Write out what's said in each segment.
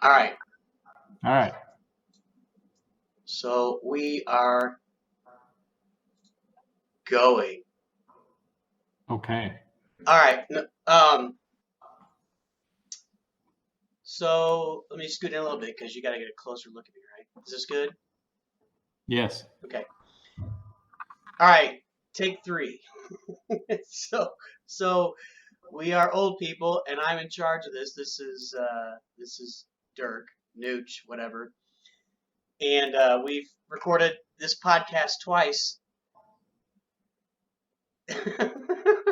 All right. All right. So we are going. Okay. All right. So let me scoot in a little bit because you got to get a closer look at me, right? Is this good? Yes. Okay. All right. Take 3. So we are old people, and I'm in charge of this. This is Dirk, Nooch, whatever, and we've recorded this podcast twice,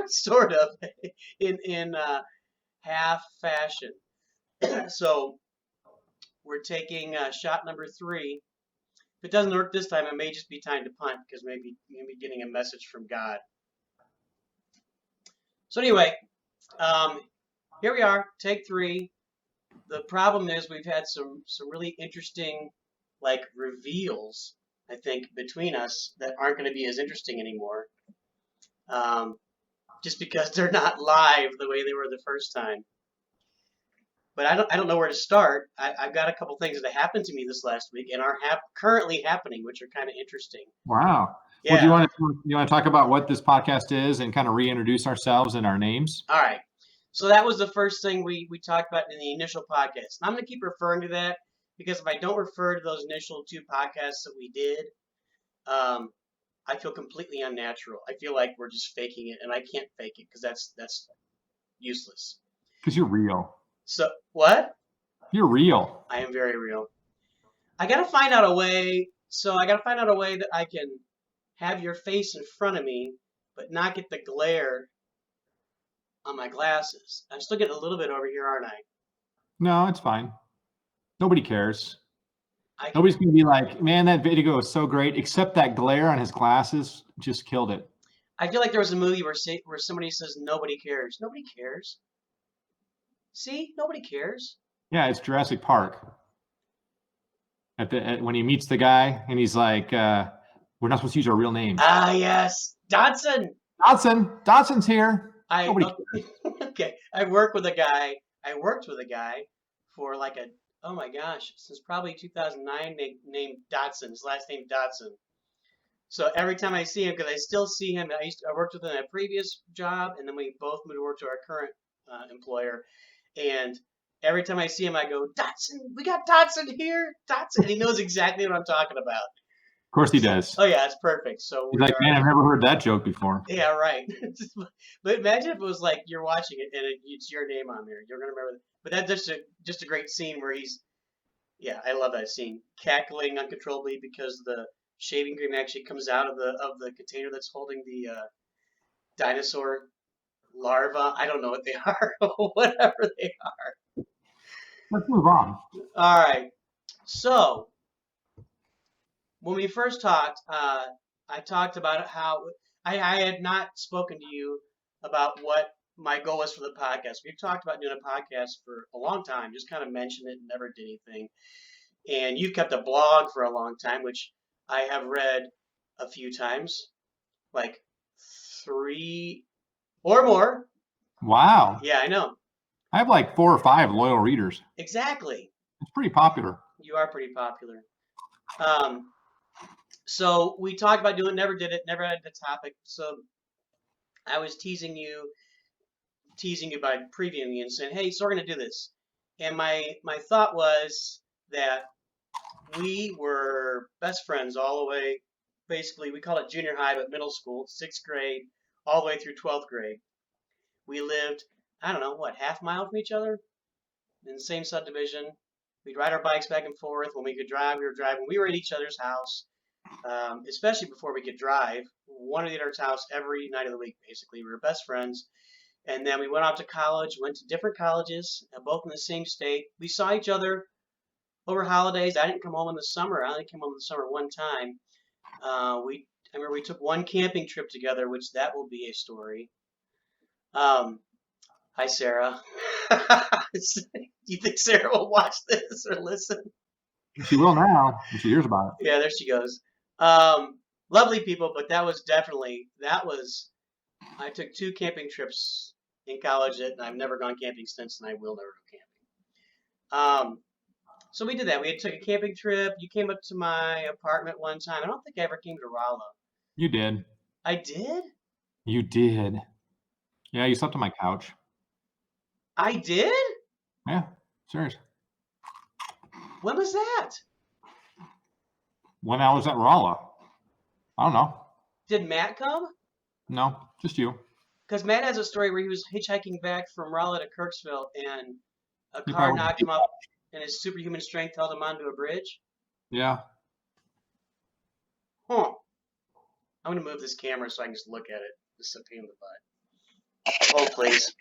sort of, in half fashion. So we're taking shot number 3. If it doesn't work this time, it may just be time to punt because maybe getting a message from God. So anyway, um, here we are, take 3. The problem is we've had some really interesting like reveals, I think, between us that aren't going to be as interesting anymore, just because they're not live the way they were the first time. But I don't know where to start. I've got a couple things that happened to me this last week and are currently happening, which are kind of interesting. Wow. Well, do Yeah. you want to talk about what this podcast is and kind of reintroduce ourselves and our names? All right. So that was the first thing we talked about in the initial podcast. And I'm going to keep referring to that because if I don't refer to those initial 2 podcasts that we did, um, I feel completely unnatural. I feel like we're just faking it, and I can't fake it because that's useless. Because you're real. So what? You're real. I am very real. I gotta find out a way. So I gotta find out a way that I can have your face in front of me, but not get the glare on my glasses. I'm still getting a little bit over here, aren't I? No, it's fine. Nobody cares. I can, Nobody's going to be like, man, that video is so great, except that glare on his glasses just killed it. I feel like there was a movie where somebody says nobody cares. Nobody cares. See, nobody cares. Yeah, it's Jurassic Park. When he meets the guy and he's like, we're not supposed to use our real names. Ah, yes, Dodson. Dodson's here. Nobody cares. Okay. I worked with a guy for like oh my gosh, since probably 2009, named Dodson. His last name Dodson. So every time I see him, because I still see him, I worked with him at a previous job, and then we both moved over to our current employer. And every time I see him, I go, Dodson, we got Dodson here, Dodson, and he knows exactly what I'm talking about. Of course he does. Oh yeah, it's perfect. So he's like, man, I've never heard that joke before. Yeah, right. But imagine if it was like you're watching it and it's your name on there. You're gonna remember. But that's just a great scene where yeah, I love that scene, cackling uncontrollably because the shaving cream actually comes out of the container that's holding the dinosaur larva. I don't know what they are, whatever they are. Let's move on. All right. So when we first talked, I talked about how I had not spoken to you about what my goal was for the podcast. We've talked about doing a podcast for a long time, just kind of mentioned it and never did anything. And you've kept a blog for a long time, which I have read a few times, like 3 or more. Wow. Yeah, I know. I have like 4 or 5 loyal readers. Exactly. It's pretty popular. You are pretty popular. So we talked about doing it, never did it, never had the topic. So I was teasing you by previewing you and saying, "Hey, so we're gonna do this." And my thought was that we were best friends all the way. Basically, we call it junior high, but middle school, 6th grade, all the way through 12th grade. We lived, I don't know, what, half mile from each other in the same subdivision. We'd ride our bikes back and forth. When we could drive, we were driving. We were at each other's house, especially before we could drive. One at the other's house every night of the week, basically. We were best friends. And then we went off to college, went to different colleges, both in the same state. We saw each other over holidays. I didn't come home in the summer. I only came home in the summer one time. I remember we took one camping trip together, which that will be a story. Hi, Sarah. Do you think Sarah will watch this or listen? She will now. She hears about it. Yeah, there she goes. Lovely people, but that was. I took 2 camping trips in college, and I've never gone camping since, and I will never go camping. So we did that. We took a camping trip. You came up to my apartment one time. I don't think I ever came to Rolla. You did. I did? You did. Yeah, you slept on my couch. I did? Yeah, serious. When was that? When I was at Rolla. I don't know. Did Matt come? No, just you. Because Matt has a story where he was hitchhiking back from Rolla to Kirksville and a You car probably knocked him off and his superhuman strength held him onto a bridge. yeah. Huh. I'm going to move this camera so I can just look at it. This is a pain in the butt. Hold, please.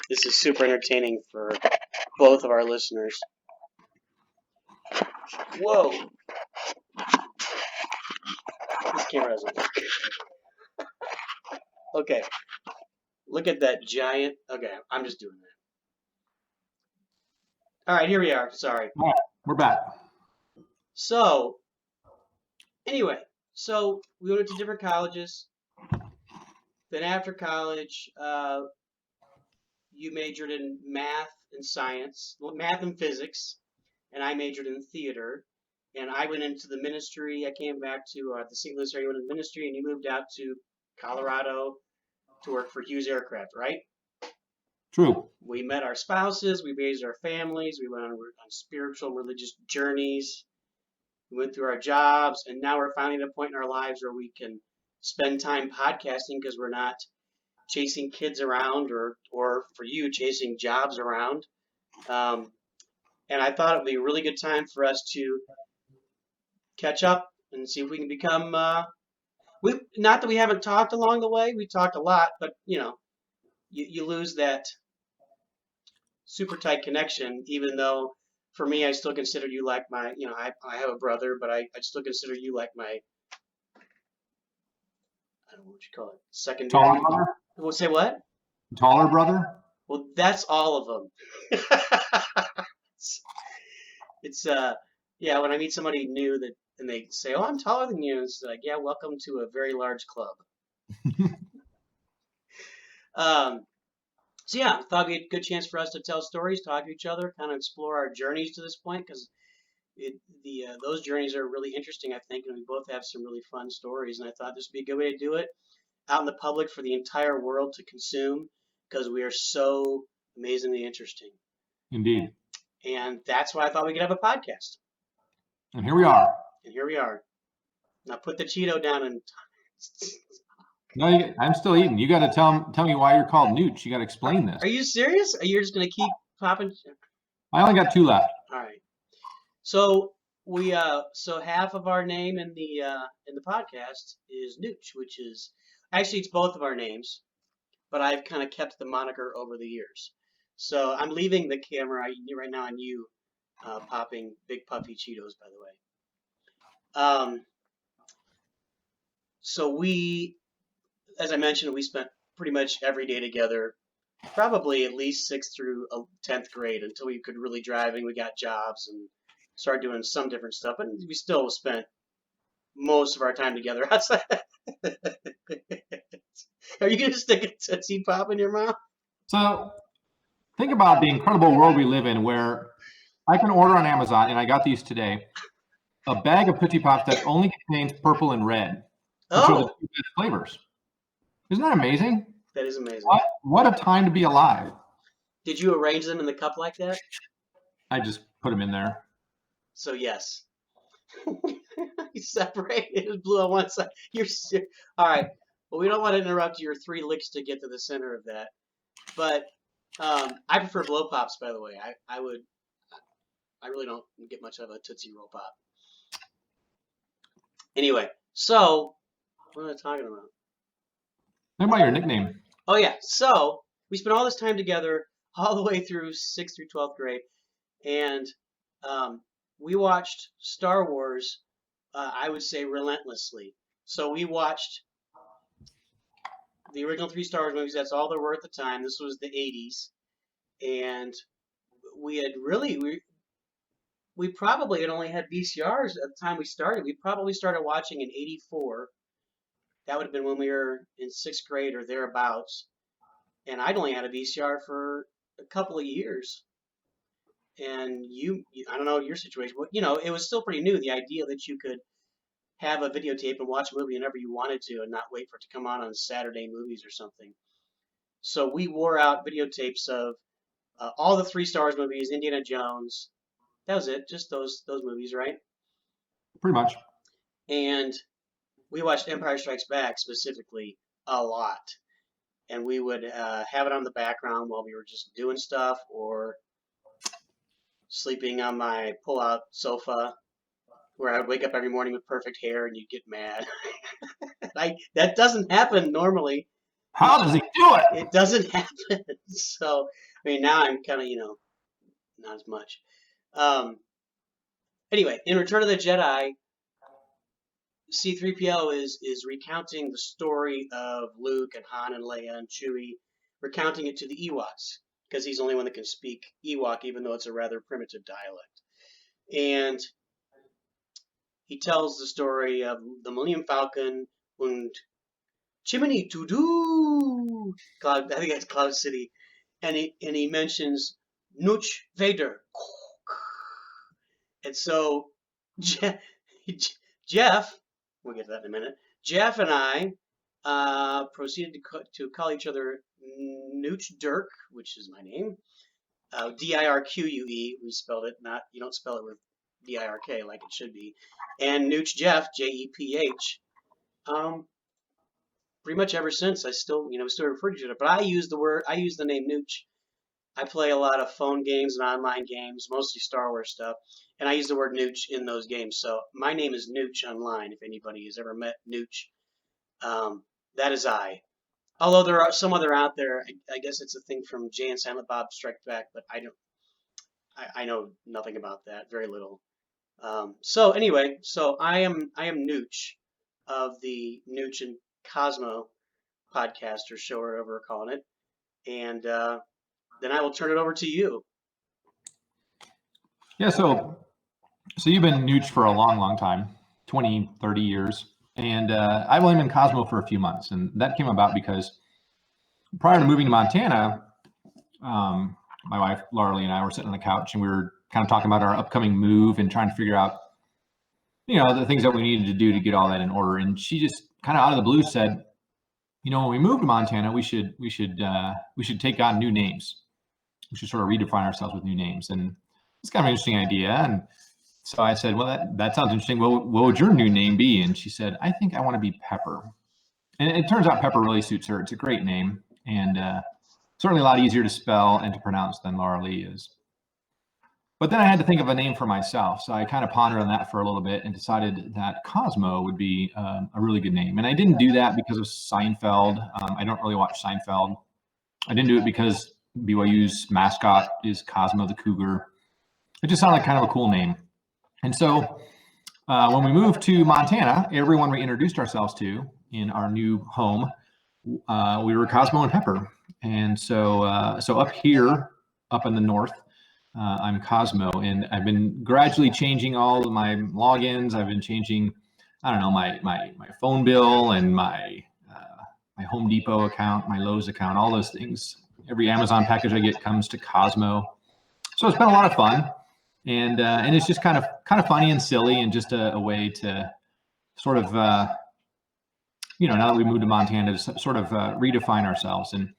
This is super entertaining for both of our listeners. Whoa. This camera doesn't work. Okay. Look at that giant. Okay, I'm just doing that. All right, here we are. Sorry. All right, we're back. So, anyway, so we went to different colleges. Then after college, you majored in math and science, well, math and physics, and I majored in theater. And I went into the ministry. I came back to the St. Louis area, went into the ministry, and you moved out to Colorado to work for Hughes Aircraft, right? True. We met our spouses, we raised our families, we went on spiritual and religious journeys, we went through our jobs, and now we're finally at a point in our lives where we can spend time podcasting because we're not chasing kids around or for you chasing jobs around. And I thought it would be a really good time for us to catch up and see if we can become we not that we haven't talked along the way, we talked a lot, but you lose that super tight connection, even though for me I still consider you like my I have a brother, but I still consider you like my, I don't know what you call it, Taller secondary. brother? We'll say what? Taller brother? Well, that's all of them. it's yeah, when I meet somebody new that and they say, "Oh, I'm taller than you," it's like, "Yeah, welcome to a very large club." Um, so yeah, thought it'd be a good chance for us to tell stories, talk to each other, kind of explore our journeys to this point because those journeys are really interesting, I think, and we both have some really fun stories. And I thought this would be a good way to do it out in the public for the entire world to consume because we are so amazingly interesting. Indeed. And that's why I thought we could have a podcast. And here we are. And here we are. Now put the Cheeto down and. No, I'm still eating. You got to tell me why you're called Nooch. You got to explain this. Are you serious? Are you just gonna keep popping? I only got 2 left. All right. So we so half of our name in the podcast is Nooch, which is actually it's both of our names, but I've kind of kept the moniker over the years. So I'm leaving the camera right now on you, popping big puffy Cheetos, by the way. So we, as I mentioned, we spent pretty much every day together, probably at least 6th through 10th grade until we could really drive and we got jobs and started doing some different stuff. But we still spent most of our time together outside. Are you going to stick a Tootsie Pop in your mouth? So think about the incredible world we live in where I can order on Amazon, and I got these today, a bag of Tootsie Pops that only contains purple and red, which are the Oh, 2 best flavors. Isn't that amazing? that is amazing. What a time to be alive. Did you arrange them in the cup like that? I just put them in there. So yes. You separated blue on one side. All right. Well, we don't want to interrupt your 3 licks to get to the center of that. But I prefer blow pops, by the way. I really don't get much of a Tootsie Roll Pop. Anyway, so what am I talking about? Think about your nickname. Oh yeah, so we spent all this time together all the way through 6th through 12th grade, and we watched Star Wars. I would say relentlessly. So we watched the original 3 Star Wars movies. That's all there were at the time. This was the 80s, and we probably had only had VCRs at the time we started. We probably started watching in '84. That would have been when we were in 6th grade or thereabouts. And I'd only had a VCR for a couple of years. and I don't know your situation, but it was still pretty new. The idea that you could have a videotape and watch a movie whenever you wanted to, and not wait for it to come on Saturday movies or something. So we wore out videotapes of all the three Star Wars movies, Indiana Jones. That was it, just those movies, right? Pretty much. And we watched Empire Strikes Back specifically a lot, and we would have it on the background while we were just doing stuff or sleeping on my pull-out sofa, where I would wake up every morning with perfect hair, and you'd get mad. That doesn't happen normally. How does he do it? It doesn't happen. So I mean, now I'm kind of not as much. Um, anyway, in Return of the Jedi, C-3PO is recounting the story of Luke and Han and Leia and Chewie, recounting it to the Ewoks because he's the only one that can speak Ewok, even though it's a rather primitive dialect. And he tells the story of the Millennium Falcon and Chimney to do Cloud. I think that's Cloud City, and he mentions Nooch Vader, and so Jeff, Jeff, we'll get to that in a minute. Jeff and I proceeded to call each other Nooch Dirk, which is my name. Dirque. We spelled it not. You don't spell it with Dirk like it should be. And Nooch Jeff, Jeph. Pretty much ever since, I still refer to each other. But I use the name Nooch. I play a lot of phone games and online games, mostly Star Wars stuff, and I use the word Nooch in those games. So my name is Nooch online. If anybody has ever met Nooch, that is I. Although there are some other out there, I guess it's a thing from Jay and Silent Bob Strike Back, but I don't. I know nothing about that, very little. So anyway, so I am Nooch of the Nooch and Cosmo podcast or show or whatever we're calling it, and then I will turn it over to you. Yeah, so you've been Nooch for a long, long time, 20, 30 years. And I've only been Cosmo for a few months. And that came about because prior to moving to Montana, my wife, Laura Lee, and I were sitting on the couch and we were kind of talking about our upcoming move and trying to figure out, the things that we needed to do to get all that in order. And she just kind of out of the blue said, when we move to Montana, we should take on new names. We should sort of redefine ourselves with new names. And it's kind of an interesting idea. And so I said, well, that sounds interesting. Well, what would your new name be? And she said, I think I want to be Pepper. And it turns out Pepper really suits her. It's a great name. And certainly a lot easier to spell and to pronounce than Laura Lee is. But then I had to think of a name for myself. So I kind of pondered on that for a little bit and decided that Cosmo would be a really good name. And I didn't do that because of Seinfeld. I don't really watch Seinfeld. I didn't do it because BYU's mascot is Cosmo the Cougar. It just sounded like kind of a cool name. And so when we moved to Montana, everyone we introduced ourselves to in our new home, we were Cosmo and Pepper. And so up here, up in the north, I'm Cosmo, and I've been gradually changing all of my logins. I've been changing, my phone bill and my Home Depot account, my Lowe's account, all those things. Every Amazon package I get comes to Cosmo. So it's been a lot of fun, and it's just kind of funny and silly, and just a way to sort of now that we moved to Montana, to sort of redefine ourselves. And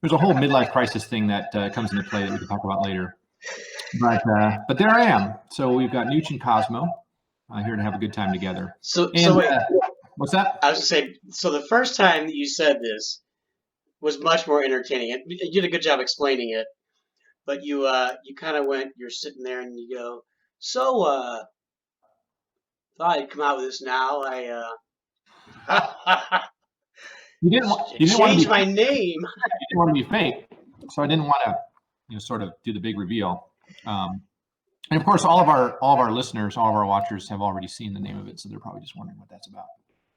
there's a whole midlife crisis thing that comes into play that we can talk about later. But there I am. So we've got Nooch and Cosmo here to have a good time together. So wait, what's that? I was gonna say. So the first time that you said this was much more entertaining. You did a good job explaining it, but you kind of went. You're sitting there and you go, so thought I'd come out with this now. You didn't change want to be, my name. You didn't want to be fake, so I didn't want to sort of do the big reveal. And of course, all of our listeners, all of our watchers have already seen the name of it, so they're probably just wondering what that's about.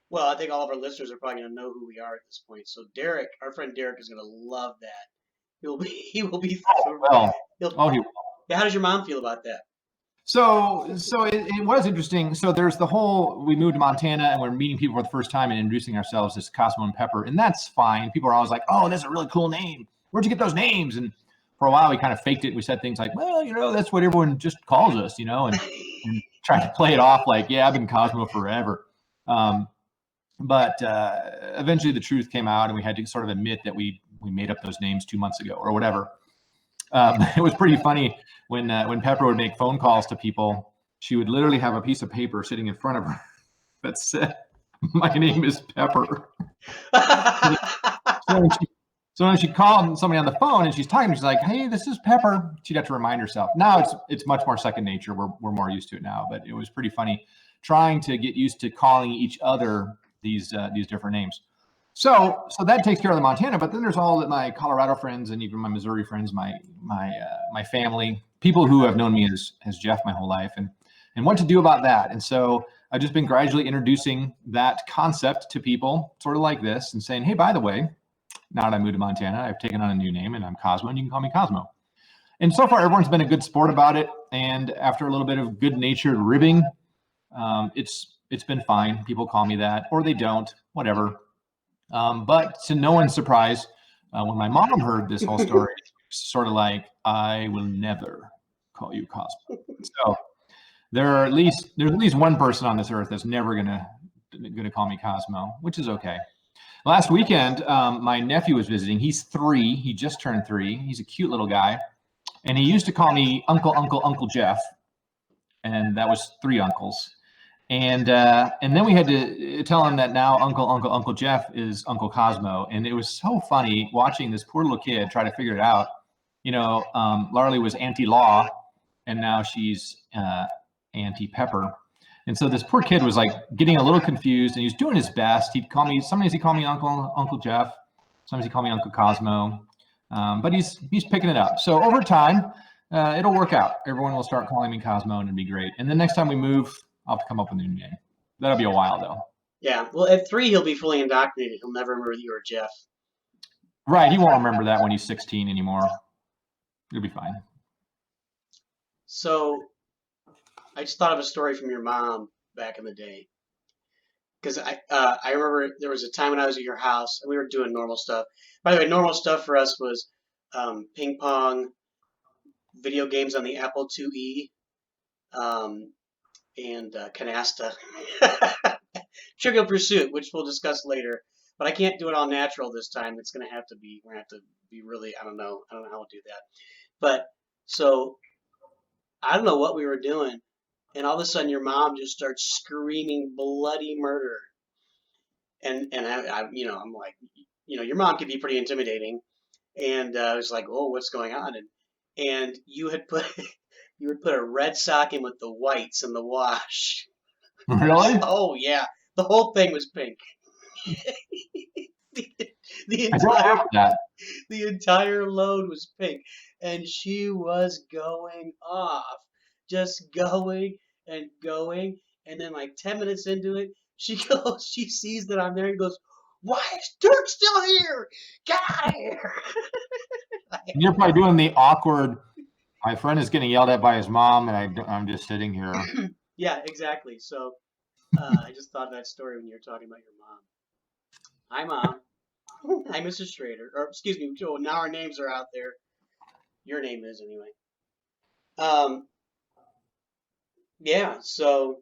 Well, I think all of our listeners are probably going to know who we are at this point. So Derek, our friend Derek, is going to love that. He will be. He will. Yeah, how does your mom feel about that? So it was interesting. So there's we moved to Montana and we're meeting people for the first time and introducing ourselves as Cosmo and Pepper, and that's fine. People are always like, "Oh, that's a really cool name. Where'd you get those names?" And for a while we kind of faked it. We said things like, well, that's what everyone just calls us, and tried to play it off like, yeah, I've been Cosmo forever. But eventually the truth came out, and we had to sort of admit that we made up those names 2 months ago or whatever. It was pretty funny when Pepper would make phone calls to people. She would literally have a piece of paper sitting in front of her that said, "My name is Pepper." So when she called somebody on the phone and she's talking, she's like, "Hey, this is Pepper." She'd have to remind herself. Now it's much more second nature. We're more used to it now, but it was pretty funny trying to get used to calling each other these different names. So that takes care of the Montana, but then there's all of my Colorado friends and even my Missouri friends, my family, people who have known me as Jeff my whole life, and what to do about that. And so I've just been gradually introducing that concept to people, sort of like this, and saying, hey, by the way, now that I moved to Montana, I've taken on a new name, and I'm Cosmo, and you can call me Cosmo. And so far, everyone's been a good sport about it. And after a little bit of good-natured ribbing, it's been fine. People call me that, or they don't, whatever. But to no one's surprise, when my mom heard this whole story, sort of like, I will never call you Cosmo. So there's at least one person on this earth that's never gonna call me Cosmo, which is okay. Last weekend, my nephew was visiting. He's 3. He just turned 3. He's a cute little guy, and he used to call me Uncle Jeff, and that was 3 uncles. And then we had to tell him that now Uncle Jeff is Uncle Cosmo, and it was so funny watching this poor little kid try to figure it out. Larly was Auntie Law, and now she's Auntie Pepper. And so this poor kid was like getting a little confused, and he was doing his best. Sometimes he'd call me Uncle Jeff, sometimes he'd call me Uncle Cosmo, but he's picking it up. So over time, it'll work out. Everyone will start calling me Cosmo, and it'll be great. And the next time we move, I'll have to come up with a new name. That'll be a while though. Yeah, well, at 3 he'll be fully indoctrinated. He'll never remember that you were Jeff. Right, he won't remember that when he's 16 anymore. It'll be fine. So I just thought of a story from your mom back in the day, because I remember there was a time when I was at your house and we were doing normal stuff. By the way, normal stuff for us was ping pong, video games on the Apple IIe, um, and canasta, Trivial Pursuit, which we'll discuss later. But I can't do it all natural this time. It's gonna have to be. We're gonna have to be really. I don't know. I don't know how we'll do that. But so I don't know what we were doing, and all of a sudden your mom just starts screaming bloody murder, and I'm like, your mom can be pretty intimidating, and I was like, oh, what's going on? And you had put you would put a red sock in with the whites in the wash. Really? Oh yeah, the whole thing was pink. the, the I don't entire remember that. the entire load was pink, and she was going off, just going and going, and then like 10 minutes into it, she sees that I'm there and goes, "Why is Dirk still here? Get out of here!" And you're probably doing the awkward. My friend is getting yelled at by his mom, and I'm just sitting here. Yeah, exactly. So I just thought of that story when you were talking about your mom. Hi, mom. Hi, Mrs. Schrader. Or excuse me. Oh, now our names are out there. Your name is anyway. Um, yeah. So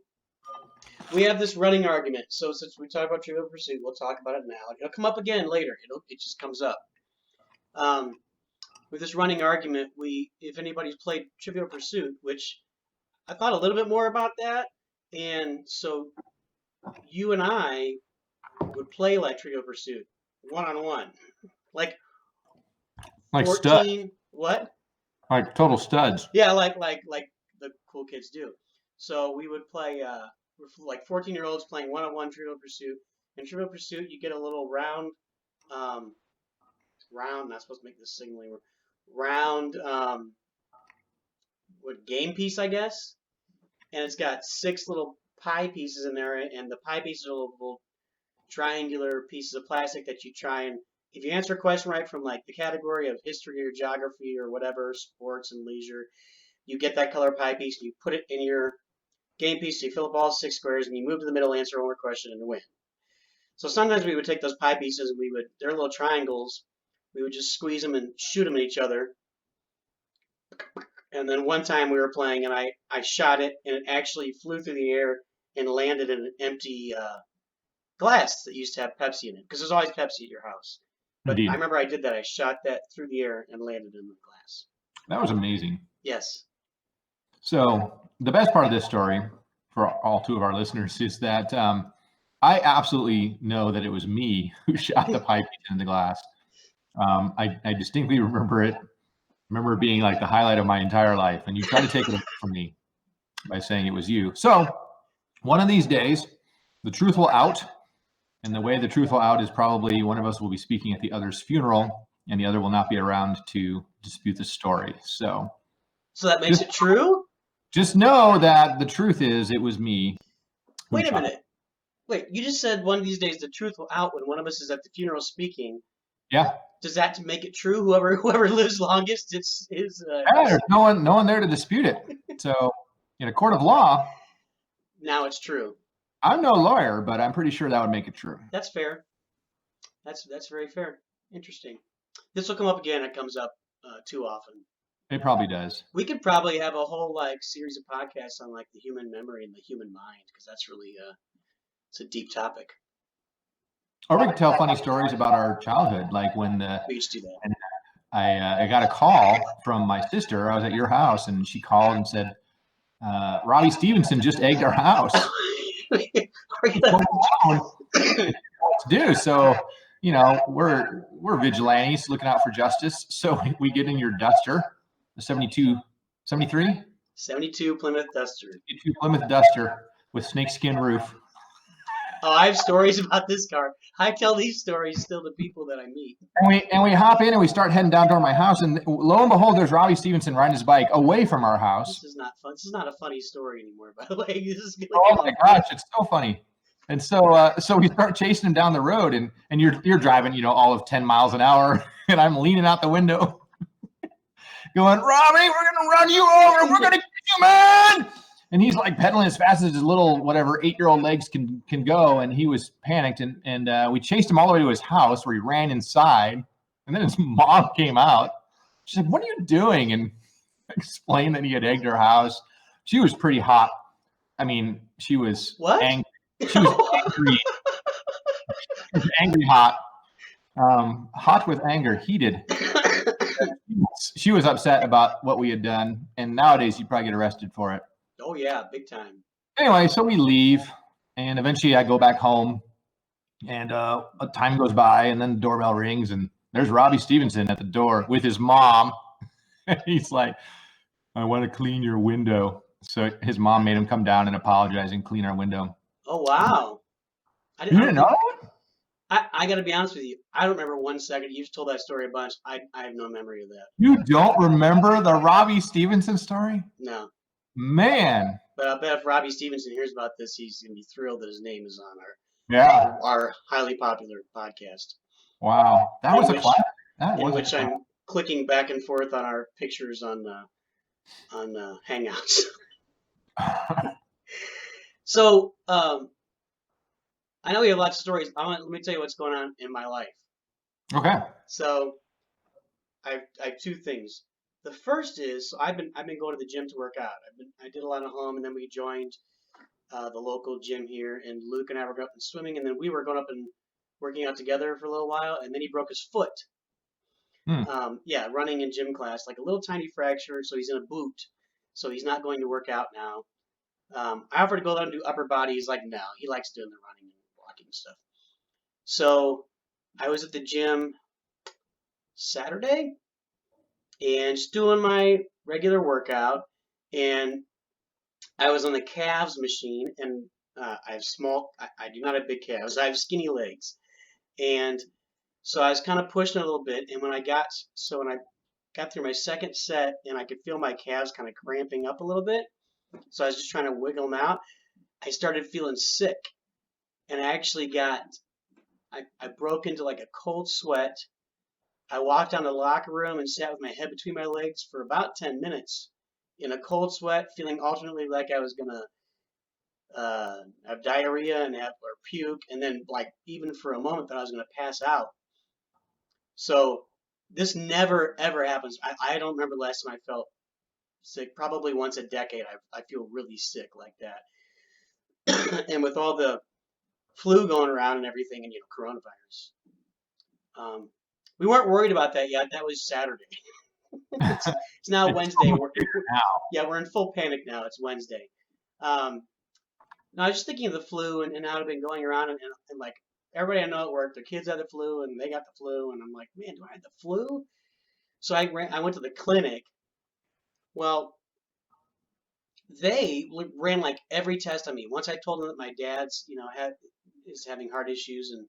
we have this running argument. So since we talked about Trivial Pursuit, we'll talk about it now. It'll come up again later. It just comes up. Um, with this running argument, if anybody's played Trivial Pursuit, which I thought a little bit more about that, and so you and I would play like Trivial Pursuit, 1-on-1, like Like studs, 14. What? like total studs. Yeah, like the cool kids do. So we would play like 14-year-olds playing 1-on-1 Trivial Pursuit. In Trivial Pursuit, you get a little um, round. Not supposed to make this signaling round. What game piece, I guess. And it's got 6 little pie pieces in there, and the pie pieces are little triangular pieces of plastic that you try and if you answer a question right from like the category of history or geography or whatever, sports and leisure, you get that color pie piece and you put it in your game piece. So you fill up all 6 squares and you move to the middle, answer one more question, and win. So sometimes we would take those pie pieces and they're little triangles. We would just squeeze them and shoot them at each other. And then one time we were playing and I shot it and it actually flew through the air and landed in an empty glass that used to have Pepsi in it because there's always Pepsi at your house. But I Indeed. remember I did that. I shot that through the air and landed in the glass. That was amazing. Yes. So the best part of this story for all two of our listeners is that I absolutely know that it was me who shot the pipe in the glass. I distinctly remember it. Remember it being like the highlight of my entire life. And you try to take it away from me by saying it was you. So one of these days, the truth will out. And the way the truth will out is probably one of us will be speaking at the other's funeral and the other will not be around to dispute the story. So that makes it true? just know that the truth is it was me who Wait a shot it. minute. Wait, you just said one of these days the truth will out when one of us is at the funeral speaking. Yeah. Does that make it true? Whoever lives longest, it's is. Yeah, there's no one there to dispute it. So in a court of law, Now it's true. I'm no lawyer, but I'm pretty sure that would make it true. That's fair. That's very fair. Interesting. This will come up again. It comes up too often. It probably does. We could probably have a whole like series of podcasts on like the human memory and the human mind because that's really it's a deep topic. Or we could tell funny stories about our childhood, like when We used to do that. and I got a call from my sister. I was at your house, and she called and said, "Robbie Stevenson just egged our house." To do so, you know, we're vigilantes looking out for justice. So we get in your Duster, the 72, 73, 72 Plymouth Duster. 72 Plymouth Duster with snakeskin roof. Oh, I have stories about this car. I tell these stories still to people that I meet. And we hop in and we start heading down toward my house, and lo and behold, there's Robbie Stevenson riding his bike away from our house. This is not fun. This is not a funny story anymore, by the way. This is Oh my gosh, it's so funny. And so we start chasing him down the road, and you're driving, you know, all of 10 miles an hour, and I'm leaning out the window, going, "Robbie, we're gonna run you over. We're gonna get you, man!" And he's like pedaling as fast as his little whatever 8-year-old legs can go, and he was panicked, and we chased him all the way to his house where he ran inside, and then his mom came out. She's like, "What are you doing?" And explained that he had egged her house. She was pretty hot. I mean, she was What? angry. She was angry. She was angry hot. Hot with anger, heated. She was upset about what we had done, and nowadays you'd probably get arrested for it. Oh yeah, big time. Anyway, so we leave, and eventually I go back home, and time goes by, and then the doorbell rings, and there's Robbie Stevenson at the door with his mom. He's like, "I want to clean your window." So his mom made him come down and apologize and clean our window. Oh wow. You didn't know? I got to be honest with you. I don't remember 1 second. You've told that story a bunch. I have no memory of that. You don't remember the Robbie Stevenson story? No. Man. But I bet if Robbie Stevenson hears about this, he's gonna be thrilled that his name is on our highly popular podcast. Wow. That was a classic. In which I'm clicking back and forth on our pictures on Hangouts. So I know we have lots of stories. Let me tell you what's going on in my life. Okay. So I have 2 things. The first is I've been going to the gym to work out. I did a lot at home, and then we joined the local gym here, and Luke and I were going up and swimming, and then we were going up and working out together for a little while, and then he broke his foot. Running in gym class, like a little tiny fracture, so he's in a boot, so he's not going to work out now. I offered to go down and do upper body. He's like, no, he likes doing the running and walking stuff. So I was at the gym Saturday and just doing my regular workout, and I was on the calves machine, and I have I do not have big calves. I have skinny legs, and so I was kind of pushing a little bit, and when I got through my second set, and I could feel my calves kind of cramping up a little bit, so I was just trying to wiggle them out. I started feeling sick, and I broke into like a cold sweat. I walked down to the locker room and sat with my head between my legs for about 10 minutes in a cold sweat, feeling alternately like I was gonna have diarrhea and or puke, and then like even for a moment that I was gonna pass out. So this never ever happens. I don't remember the last time I felt sick. Probably once a decade, I feel really sick like that. And with all the flu going around and everything, and coronavirus, um, we weren't worried about that yet. That was Saturday. it's, it's now It's Wednesday. almost here now. Yeah, we're in full panic now. It's Wednesday. Um, no, I was just thinking of the flu and how it had been going around, and like everybody I know at work, their kids had the flu and they got the flu, and I'm like, man, do I have the flu? So I went to the clinic. Well, they ran like every test on me. Once I told them that my dad's, is having heart issues, and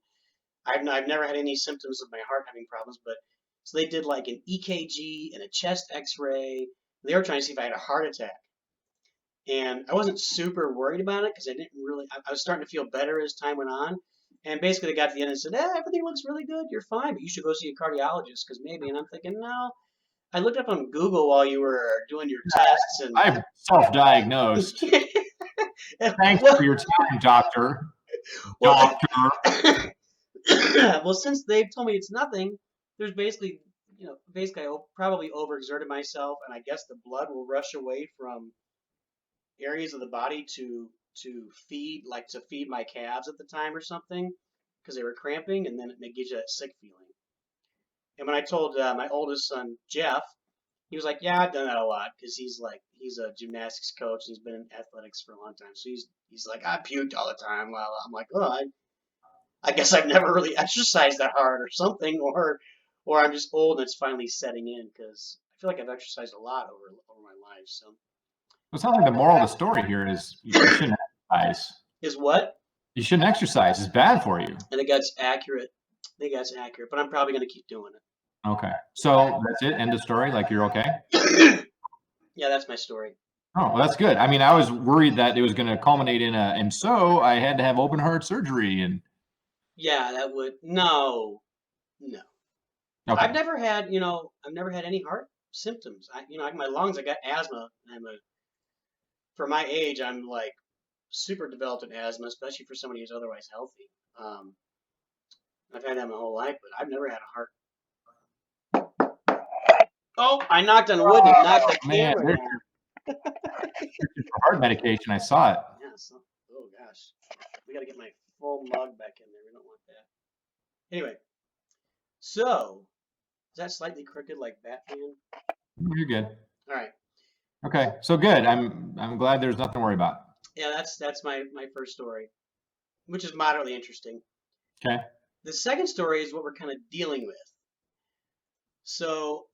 I've never had any symptoms of my heart having problems, but so they did like an EKG and a chest X-ray. They were trying to see if I had a heart attack, and I wasn't super worried about it because I didn't really. I was starting to feel better as time went on, and basically they got to the end and said, everything looks really good. You're fine, but you should go see a cardiologist because maybe." And I'm thinking, no. I looked up on Google while you were doing your tests, and I've self-diagnosed. Thanks well, for your time, doctor. well, Doctor. well, since they've told me it's nothing, there's basically, basically I probably overexerted myself, and I guess the blood will rush away from areas of the body to feed my calves at the time or something because they were cramping, and then it gives you that sick feeling. And when I told my oldest son Jeff, he was like, "Yeah, I've done that a lot," because he's a gymnastics coach. And he's been in athletics for a long time, so he's like, "I puked all the time." Well, I'm like, "Oh, I guess I've never really exercised that hard or something, or I'm just old and it's finally setting in because I feel like I've exercised a lot over my life." So It sounds like the moral of the story here is you shouldn't exercise. is what? You shouldn't exercise. It's bad for you. I think that's accurate. I think that's accurate, but I'm probably gonna keep doing Okay. So that's it. End of story. Like you're okay. it. Yeah, that's my story. Oh, well, that's good. I mean, I was worried that it was going to culminate and so I had to have open heart surgery and Yeah, that would no. okay. I've never had any heart symptoms. My lungs, I got asthma. For my age, I'm like super developed in asthma, especially for somebody who's otherwise healthy. Um, I've had that my whole life, but I've never had a heart. Oh, I knocked on wood and it knocked Oh the man, camera there's down. your heart medication. I saw it. Yeah, oh gosh. We got to get my full mug back in there. We don't want that. Anyway, so is that slightly crooked like Batman? You're good. All right. Okay, so good. I'm glad there's nothing to worry about. Yeah, that's my first story, which is moderately interesting. Okay. The second story is what we're kind of dealing with. So,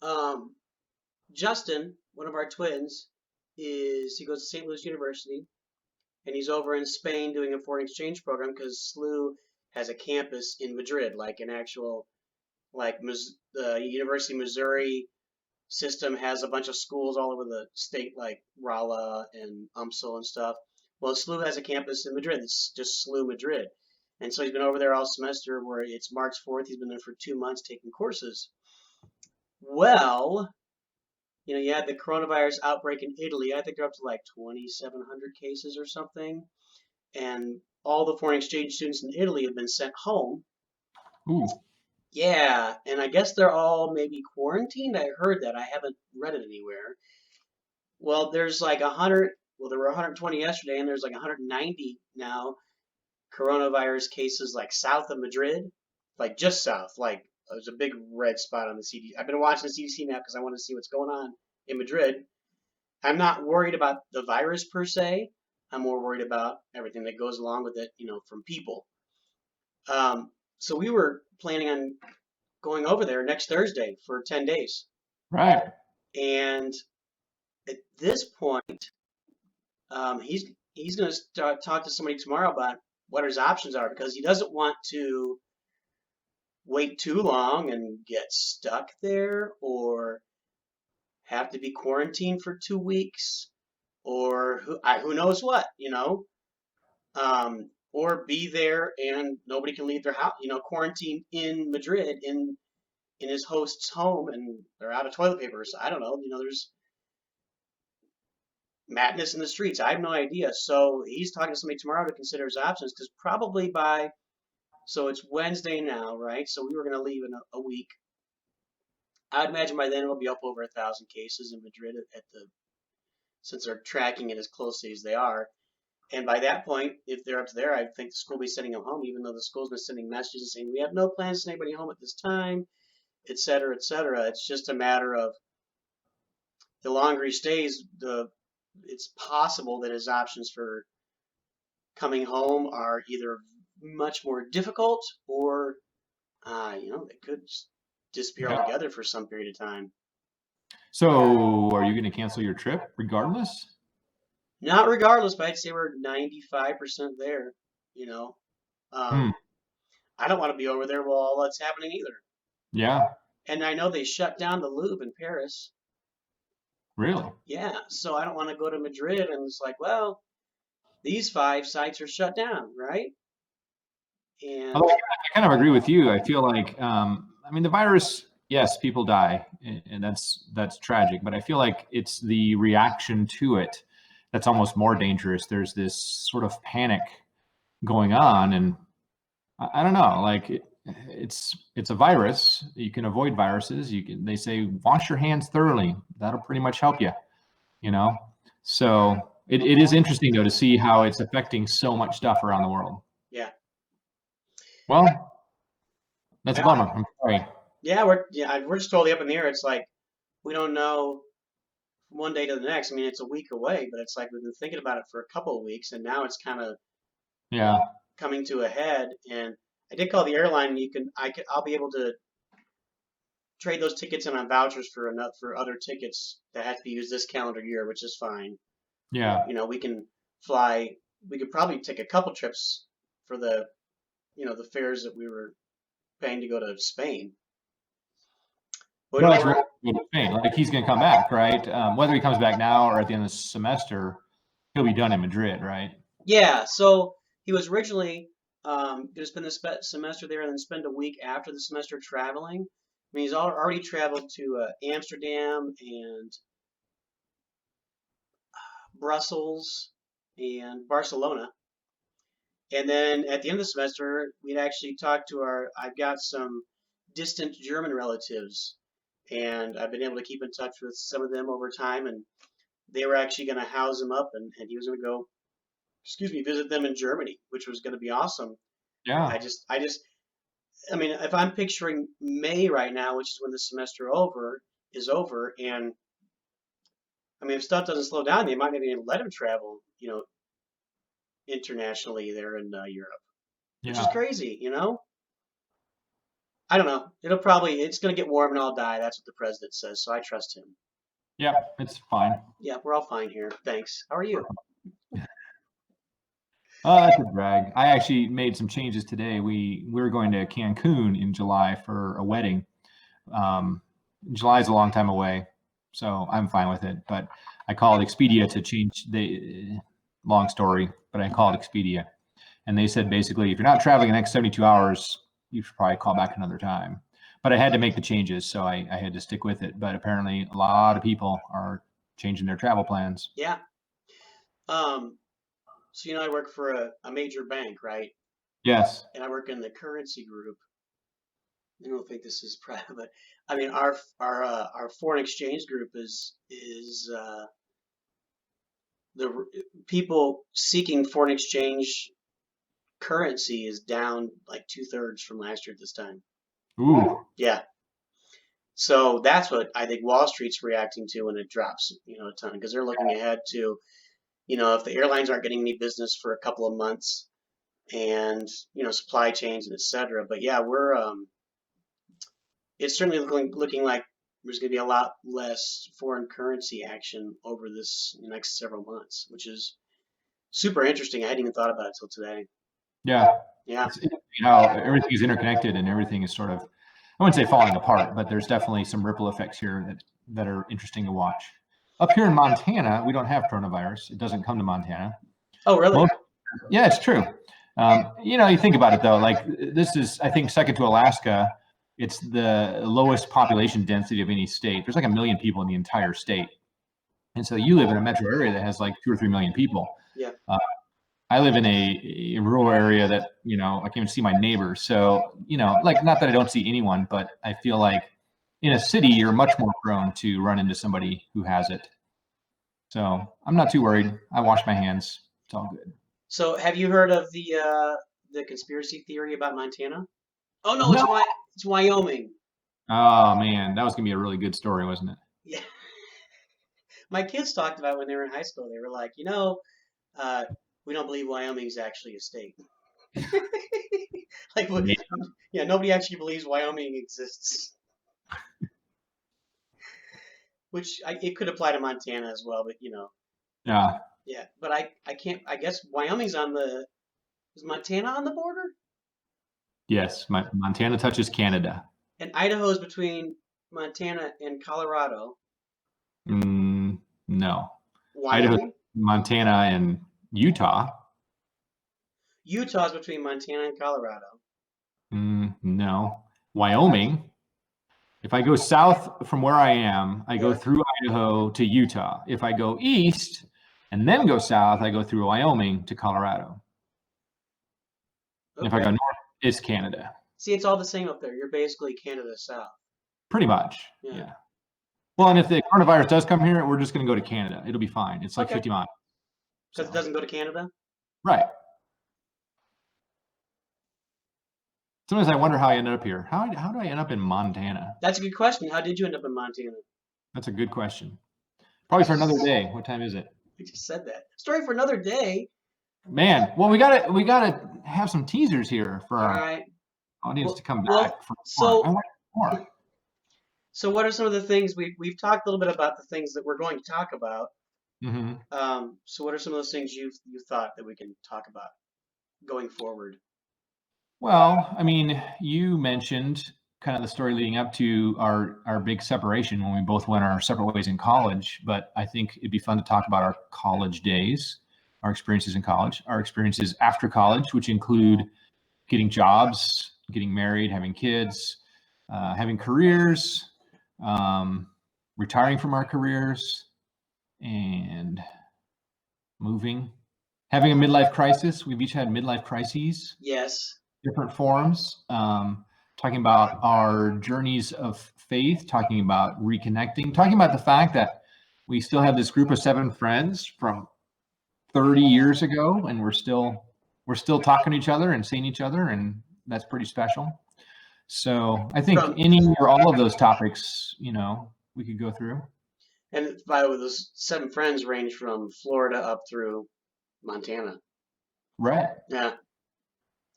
Justin, one of our twins, he goes to St. Louis University, and he's over in Spain doing a foreign exchange program because SLU has a campus in Madrid, like an actual, like the University of Missouri system has a bunch of schools all over the state, like Rolla and UMSL and stuff. Well, SLU has a campus in Madrid. It's just SLU Madrid. And so he's been over there all semester where it's March 4th. He's been there for 2 months taking courses. Well, you had the coronavirus outbreak in Italy. I think they're up to like 2,700 cases or something. And all the foreign exchange students in Italy have been sent home. Ooh. Yeah, and I guess they're all maybe quarantined. I heard that. I haven't read it anywhere. Well, there's like 100, well, there were 120 yesterday, and there's like 190 now coronavirus cases like south of Madrid, like just south. Like there's a big red spot on the CDC. I've been watching the CDC map because I want to see what's going on in Madrid. I'm not worried about the virus per se. I'm more worried about everything that goes along with it, from people. So we were planning on going over there next Thursday for 10 days. Right. And at this point, he's going to talk to somebody tomorrow about what his options are because he doesn't want to wait too long and get stuck there or have to be quarantined for 2 weeks or who knows what, or be there and nobody can leave their house, quarantine in Madrid in his host's home and they're out of toilet paper. So I don't know, there's madness in the streets. I have no idea. So he's talking to somebody tomorrow to consider his options because probably so it's Wednesday now, right? So we were going to leave in a week. I'd imagine by then it'll be up over 1,000 cases in Madrid at the since they're tracking it as closely as they are. And by that point, if they're up to there, I think the school will be sending them home, even though the school's been sending messages saying we have no plans to send anybody home at this time, et cetera, et cetera. It's just a matter of the longer he stays, the it's possible that his options for coming home are either much more difficult or, they could just disappear Yeah. altogether for some period of time. So are you going to cancel your trip regardless? Not regardless, but I'd say we're 95% there, you know. Hmm. I don't want to be over there while all that's happening either. Yeah. And I know they shut down the Louvre in Paris. Really? Yeah, so I don't want to go to Madrid and it's like, well, these 5 sites are shut down, right? And Although I kind of agree with you. I feel like, I mean, the virus, yes, people die, and that's tragic. But I feel like it's the reaction to it that's almost more dangerous. There's this sort of panic going on, and I don't know. Like it's a virus. You can avoid viruses. They say wash your hands thoroughly. That'll pretty much help you. You know. So it is interesting though to see how it's affecting so much stuff around the world. yeah, Well, that's a well, bummer. I'm sorry. we're just totally up in the air. It's like we don't know from one day to the next. I mean, it's a week away, but it's like we've been thinking about it for a couple of weeks, and now it's kind of Yeah. coming to a head. And I did call the airline. I'll be able to trade those tickets in on vouchers for other tickets that have to be used this calendar year, which is fine. Yeah. We can fly. We could probably take a couple trips for the fares that we were paying to go to Spain. But Well, that's what we're saying. Like he's going to come back, right? Whether he comes back now or at the end of the semester, he'll be done in Madrid, right? yeah, so he was originally going to spend the semester there and then spend a week after the semester traveling. I mean, he's already traveled to Amsterdam and Brussels and Barcelona. And then at the end of the semester, we'd actually talk to I've got some distant German relatives, and I've been able to keep in touch with some of them over time, and they were actually going to house him up, and he was going to go, excuse me, visit them in Germany, which was going to be awesome. Yeah. I mean, if I'm picturing May right now, which is when the is over, and I mean, if stuff doesn't slow down, they might not even let him travel, internationally there in Europe, which is Yeah. crazy. I don't know. It's going to get warm and I'll die. That's what the president says. So I trust him. Yeah. It's fine. Yeah, we're all fine here. Thanks. How are you? That's a drag. I actually made some changes today. We're going to Cancun in July for a wedding. July is a long time away, so I'm fine with it. But I called Expedia to change the long story, but I called Expedia, and they said basically if you're not traveling the next 72 hours, you should probably call back another time. But I had to make the changes, so I had to stick with it. But apparently, a lot of people are changing their travel plans. Yeah. So I work for a major bank, right? Yes. And I work in the currency group. I don't think this is private, but I mean our foreign exchange group is the people seeking foreign exchange currency is down like 2/3 from last year at this time. Ooh. Yeah. So that's what I think Wall Street's reacting to when it drops, a ton, because they're looking ahead to, if the airlines aren't getting any business for a couple of months and, supply chains and et cetera. But yeah, it's certainly looking like there's going to be a lot less foreign currency action over this next several months, which is super interesting. I hadn't even thought about it till today. Yeah. Yeah. It's how everything is interconnected and everything is sort of, I wouldn't say falling apart, but there's definitely some ripple effects here that are interesting to watch. Up here in Montana, we don't have coronavirus. It doesn't come to Montana. Oh, really? Yeah, it's true. You think about it though, like this is, I think, second to Alaska. It's the lowest population density of any state. There's like 1 million people in the entire state. And so you live in a metro area that has like 2 or 3 million people. Yeah. I live in a rural area that, I can't even see my neighbors. So, like, not that I don't see anyone, but I feel like in a city, you're much more prone to run into somebody who has it. So I'm not too worried. I wash my hands. It's all good. So, have you heard of the conspiracy theory about Montana? Oh no, No. It's Wyoming. Oh man, that was gonna be a really good story, wasn't it? Yeah, my kids talked about when they were in high school. They were like, uh, we don't believe Wyoming's actually a state. Like, Yeah. yeah, nobody actually believes Wyoming exists. Which it could apply to Montana as well, but Yeah. yeah. But I can't. I guess Wyoming's on the. Is Montana on the border? Yes. Montana touches Canada. And Idaho's between Montana and Colorado. No. Idaho, Wyoming? Montana, and Utah. Utah's between Montana and Colorado. No. Wyoming. If I go south from where I am, I go Yeah. through Idaho to Utah. If I go east and then go south, I go through Wyoming to Colorado. And if I Okay. go north, it's Canada. See, it's all the same up there. You're basically Canada South. Pretty much. Yeah. Yeah. Well, and if the coronavirus does come here, we're just going to go to Canada. It'll be fine. It's like Okay. 50 miles. Because it doesn't go to Canada? Right. Sometimes I wonder how I ended up here. How do I end up in Montana? That's a good question. How did you end up in Montana? That's a good question. Probably for another day. What time is it? I just said that. Story for another day. Man, well, we gotta have some teasers here for All our right. audience Well, to come well, back for more. so I want more. so what are some of the things we've talked a little bit about the things that we're going to talk about? Hmm. So what are some of those things you thought that we can talk about going forward? Well, I mean, you mentioned kind of the story leading up to our big separation when we both went our separate ways in college. But I think it'd be fun to talk about our college days, our experiences in college, our experiences after college, which include getting jobs, getting married, having kids, having careers, um, retiring from our careers, and moving, having a midlife crisis. We've each had midlife crises, Yes. different forms, talking about our journeys of faith, talking about reconnecting, talking about the fact that we still have this group of 7 friends from 30 years ago, and we're still talking to each other and seeing each other, and that's pretty special. So I think From any or all of those topics, we could go through. and by the way, those 7 friends range from Florida up through Montana. Right. Yeah.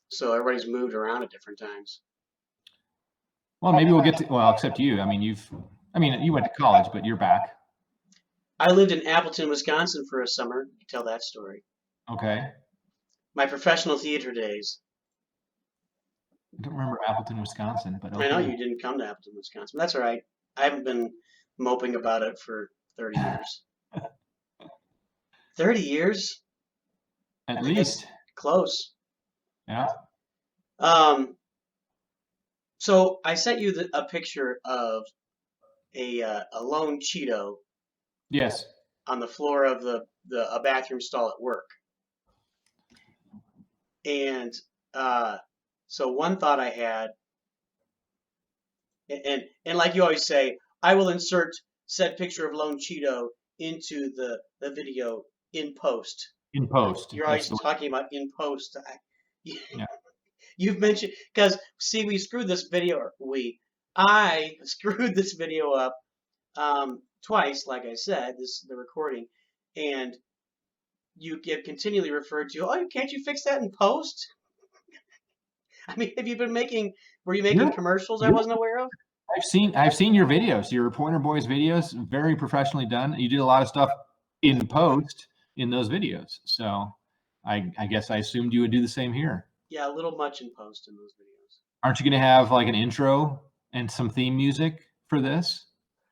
So everybody's moved around at different times. Well, maybe we'll get to, well, except you. I mean, you went to college, but you're back. I lived in Appleton, Wisconsin for a summer. You tell that story. Okay. My professional theater days. I don't remember Appleton, Wisconsin, but I know okay. you didn't come to Appleton, Wisconsin. That's all right. I haven't been moping about it for 30 years. 30 years? At I guess least. close. Yeah. So I sent you a picture of a lone Cheeto Yes. on the floor of a bathroom stall at work. And so one thought I had, and like you always say, I will insert said picture of lone Cheeto into the video in post. In post. You're That's always the talking about in post. yeah. You've mentioned because see, we screwed this video. I screwed this video up twice. Like I said, the recording, and you get continually referred to. Oh, can't you fix that in post? I mean, have you been making? Were you making You're, commercials I you're wasn't aware of? I've seen your videos, your Pointer Boys videos, very professionally done. You did a lot of stuff in post in those videos. So I guess I assumed you would do the same here. Yeah, a little much in post in those videos. Aren't you going to have like an intro and some theme music for this?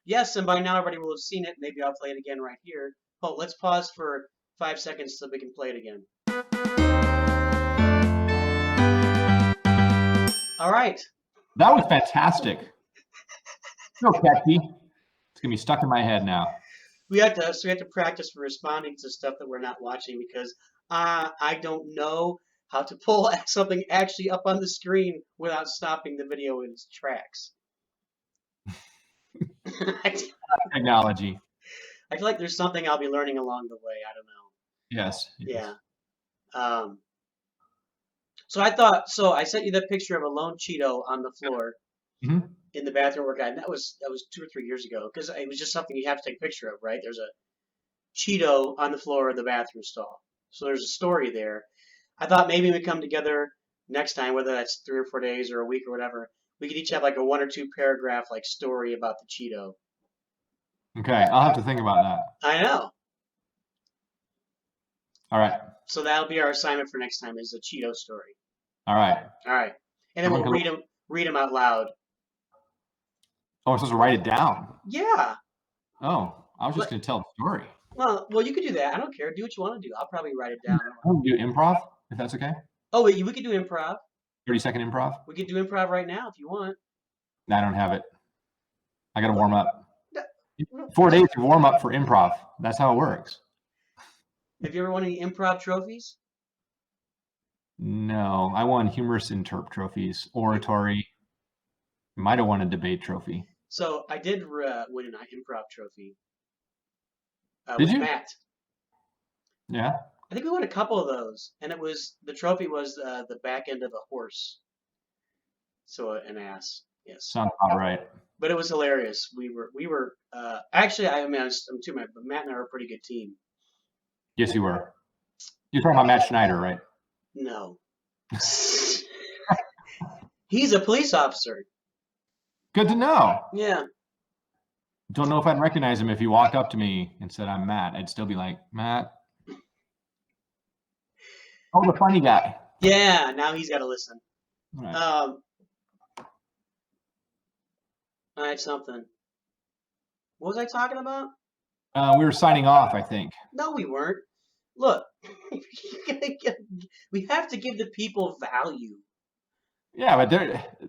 Yes, and by now everybody will have seen it. Maybe I'll play it again right here. Oh, let's pause for 5 seconds so we can play it again. All right. That was fantastic. So catchy. It's going to be stuck in my head now. We have to practice for responding to stuff that we're not watching because I don't know how to pull something actually up on the screen without stopping the video in its tracks. Technology. I feel like there's something I'll be learning along the way. I don't know. Yes. Yeah. Um, so I sent you that picture of a lone Cheeto on the floor Hmm. in the bathroom workout. And that was 2 or 3 years ago because it was just something you have to take a picture of, right? There's a Cheeto on the floor of the bathroom stall. So there's a story there. I thought maybe we come together next time, whether that's 3 or 4 days or a week or whatever. We could each have like a 1 or 2 paragraph like story about the Cheeto. Okay, I'll have to think about that. I know. All right. So that'll be our assignment for next time is a Cheeto story. All right. All right. And then Everyone we'll can. read them out loud. Oh, I'm supposed to write it down. Yeah. Oh, I was just But going to tell the story. well, you could do that. I don't care. Do what you want to do. I'll probably write it I down. want to do improv, if that's okay. Oh wait, we could do improv. 30-second improv. We could do improv right now if you want. I don't have it. I got to warm up. No. 4 days to warm up for improv. That's how it works. Have you ever won any improv trophies? No, I won humorous interp trophies, oratory. Might have won a debate trophy. So I did win an improv trophy Did with you? Matt. Yeah. I think we won a couple of those, and the trophy was the back end of a horse, so an ass. Yes, Sounds about right. but it was hilarious. We were actually I'm too mad, but Matt and I were a pretty good team. Yes, you were. You're talking about Matt Schneider, right? No, he's a police officer. Good to know. Yeah. Don't know if I'd recognize him if he walked up to me and said, I'm Matt. I'd still be like, Matt. Oh, the funny guy. Yeah. Now he's got to listen. Right. I have something. What was I talking about? We were signing off, I think. No, we weren't. Look, we have to give the people value. Yeah, but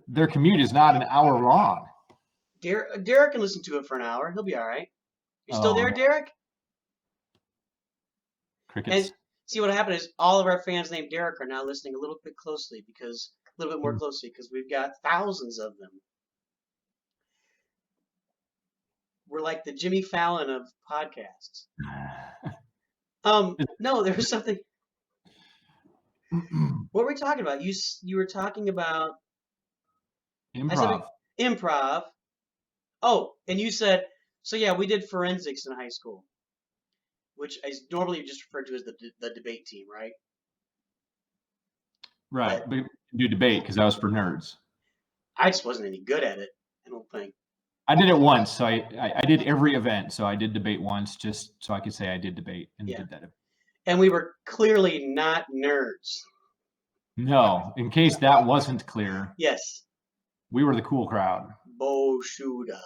their commute is not an hour long. Derek can listen to it for an hour. He'll be all right. You still there, no. Derek? Crickets. And see what happened is all of our fans named Derek are now listening a little bit more closely because we've got thousands of them. We're like the Jimmy Fallon of podcasts. No, there was something. What were we talking about? You were talking about Improv. Improv. Oh, and you said so. Yeah, we did forensics in high school, which is normally just referred to as the debate team, right? Right. But do debate because that was for nerds. I just wasn't any good at it. I don't think. I did it once, so I did every event. So I did debate once, just so I could say I did debate and did that. And we were clearly not nerds. No, in case that wasn't clear. Yes. We were the cool crowd. Boshuda.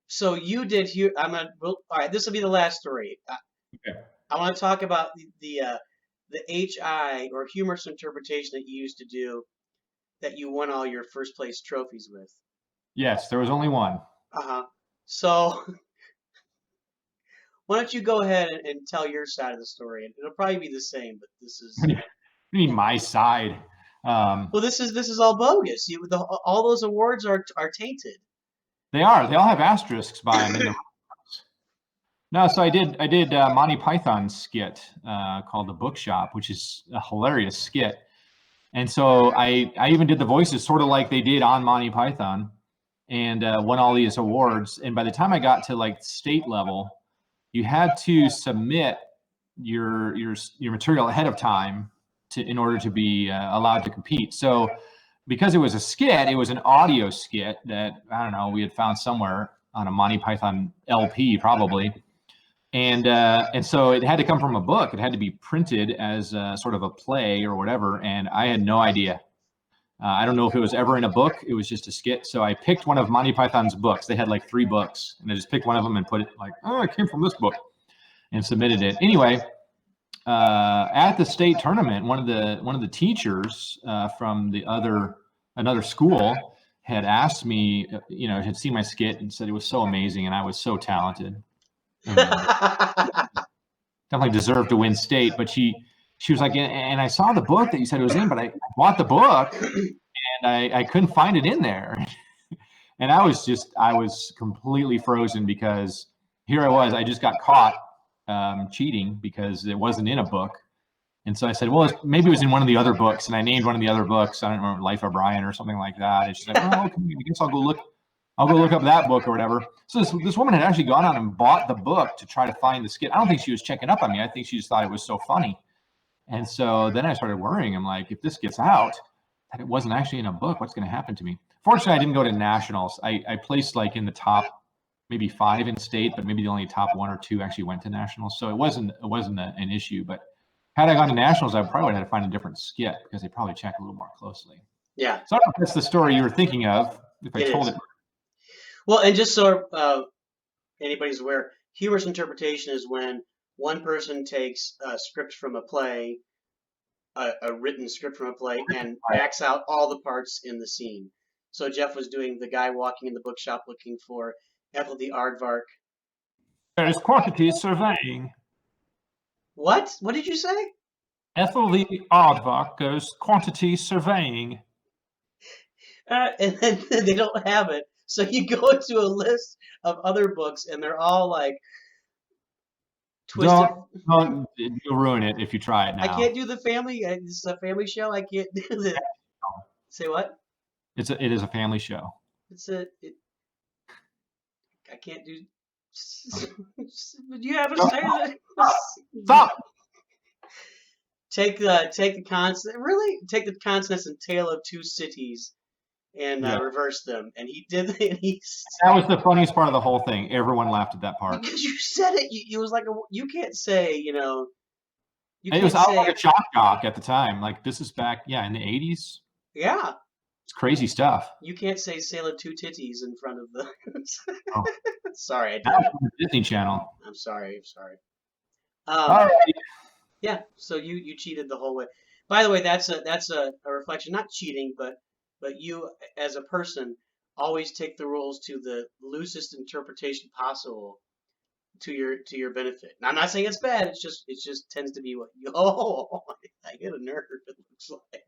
So you did here. All right. This will be the last story. Okay. I want to talk about the HI or humorous interpretation that you used to do that you won all your first place trophies with. Yes, there was only one. So why don't you go ahead and tell your side of the story? It'll probably be the same, but this is. What do you mean my side? Well, this is all bogus. All those awards are tainted. They are. They all have asterisks by them. No, so I did Monty Python's skit called The Bookshop, which is a hilarious skit. And so I even did the voices sort of like they did on Monty Python and won all these awards. And by the time I got to like state level, you had to submit your material ahead of time in order to be allowed to compete. So because it was a skit, it was an audio skit that, I don't know, we had found somewhere on a Monty Python LP probably. And so it had to come from a book. It had to be printed as sort of a play or whatever. And I had no idea. I don't know if it was ever in a book. It was just a skit. So I picked one of Monty Python's books. They had like 3 books. And I just picked one of them and put it like, oh, it came from this book. And submitted it. Anyway, at the state tournament, one of the teachers from another school had asked me, had seen my skit and said it was so amazing and I was so talented. Definitely deserved to win state, but she was like, and I saw the book that you said it was in, but I bought the book and I couldn't find it in there. And I was completely frozen because here I just got caught cheating because it wasn't in a book. And so I said, well, maybe it was in one of the other books. And I named one of the other books. I don't remember, Life of Brian or something like that. And she's like, well, okay, I guess I'll go look up that book or whatever. So this woman had actually gone out and bought the book to try to find the skit. I don't think she was checking up on me. I think she just thought it was so funny. And so then I started worrying. I'm like, if this gets out, that it wasn't actually in a book, what's going to happen to me? Fortunately, I didn't go to nationals. I placed like in the top maybe 5 in state, but maybe the only top 1 or 2 actually went to nationals. So it wasn't an issue. But had I gone to nationals, I probably would have had to find a different skit because they probably check a little more closely. Yeah, So I don't know if that's the story you were thinking of. If I it told is. it, Well, and just so anybody's aware, humorous interpretation is when one person takes a script from a play, a written script from a play, and acts out all the parts in the scene. So Jeff was doing the guy walking in the bookshop looking for Ethel the Aardvark. there is quantity surveying. What? What did you say? Ethel the Aardvark goes quantity surveying. And then they don't have it. So you go into a list of other books, and they're all like twisted. Don't you'll ruin it if you try it I now. can't do the family. It's a family show. I can't do the. Say what? It is a family show. It's a. I can't do. You have a say that. Stop. Take the consonant. Really take the consonants and Tale of Two Cities and Yeah. reverse them. And he did. And he That was the funniest part of the whole thing. Everyone laughed at that part. because you said it. It was like you can't say. You I can't was say. like a shock jock at the time. Like this is back, in the 80s. Yeah. It's crazy stuff. You can't say Sale of Two Titties in front of the. Oh, Sorry, I did that was it. from the Disney Channel. I'm sorry. I'm sorry. All right. Yeah. So you cheated the whole way. By the way, that's a reflection, not cheating, but you as a person always take the rules to the loosest interpretation possible to your benefit. Now, I'm not saying it's bad. It just tends to be what you. Oh, I hit a nerve. It looks like.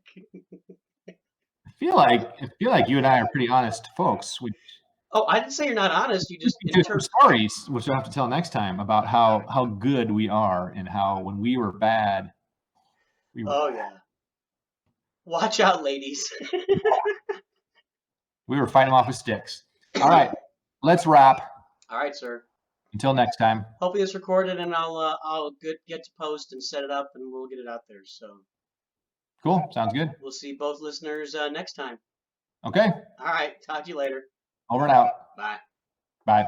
I feel like you and I are pretty honest folks. We Oh, I didn't say you're not honest. You just do some stories, which we'll have to tell next time about how good we are and how when we were bad, we were Oh bad. yeah. Watch out, ladies. We were fighting them off with sticks. All right, let's wrap. All right, sir. Until next time. Hopefully it's recorded, and I'll get to post and set it up, and we'll get it out there. So Cool. Sounds good. we'll see both listeners next time. Okay. All right. Talk to you later. Over and out. Bye. Bye.